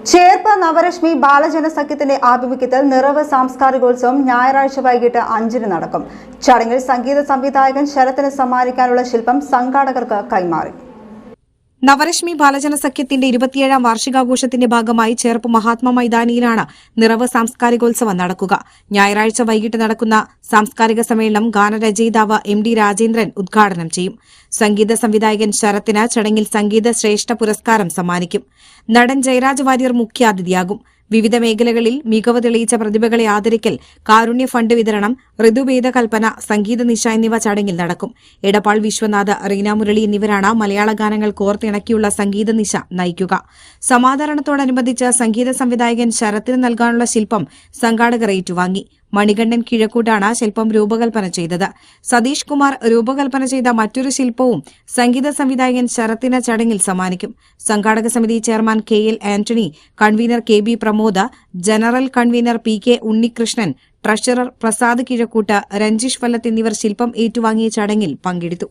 ചേർപ്പ് നവരശ്മി ബാലജന സഖ്യത്തിന്റെ ആഭിമുഖ്യത്തിൽ നിറവ് സാംസ്കാരികോത്സവം ഞായറാഴ്ച വൈകിട്ട് 5-ന് നടക്കും. ചടങ്ങിൽ സംഗീത സംവിധായകൻ ശരത്തിന് സമ്മാനിക്കാനുള്ള ശില്പം സംഘാടകർക്ക് കൈമാറി. നവരശ്മി ബാലജന സഖ്യത്തിന്റെ 27ാം വാർഷികാഘോഷത്തിന്റെ ഭാഗമായി ചേർപ്പ് മഹാത്മാ മൈതാനിയിലാണ് നിറവ് സാംസ്കാരികോത്സവം നടക്കുക. ഞായറാഴ്ച വൈകിട്ട് നടക്കുന്ന സാംസ്കാരിക സമ്മേളനം ഗാനരചയിതാവ് MD രാജേന്ദ്രൻ ഉദ്ഘാടനം ചെയ്യും. സംഗീത സംവിധായകൻ ശരത്തിന് ചടങ്ങിൽ സംഗീത ശ്രേഷ്ഠ പുരസ്കാരം സമ്മാനിക്കും. നടൻ ജയരാജ് വാര്യർ മുഖ്യാതിഥിയാകും. വിവിധ മേഖലകളിൽ മികവ് തെളിയിച്ച പ്രതിഭകളെ ആദരിക്കൽ, കാരുണ്യ ഫണ്ട് വിതരണം, ഋതുഭേദകൽപ്പന, സംഗീത നിശ എന്നിവ ചടങ്ങിൽ നടക്കും. എടപ്പാൾ വിശ്വനാഥ്, റീന മുരളി എന്നിവരാണ് മലയാള ഗാനങ്ങൾ കോർത്തിണക്കിയുള്ള സംഗീത നിശ നയിക്കുക. സമാദരണത്തോടനുബന്ധിച്ച് സംഗീത സംവിധായകൻ ശരത്തിന് നൽകാനുള്ള ശില്പം സംഘാടകർ ഏറ്റുവാങ്ങി. മണികണ്ഠൻ കിഴക്കൂട്ടാണ് ശില്പം രൂപകൽപ്പന ചെയ്തത്. സതീഷ് കുമാർ രൂപകൽപ്പന ചെയ്ത മറ്റൊരു ശില്പവും സംഗീത സംവിധായകൻ ശരത്തിന് ചടങ്ങിൽ സമ്മാനിക്കും. സംഘാടക സമിതി chairman KL Antony, convener KB Pramod, general convener PK Unnikrishnan, treasurer Prasad Kizhakkoot, Ranjish Vallath എന്നിവർ ശില്പം ഏറ്റുവാങ്ങിയ ചടങ്ങിൽ പങ്കെടുത്തു.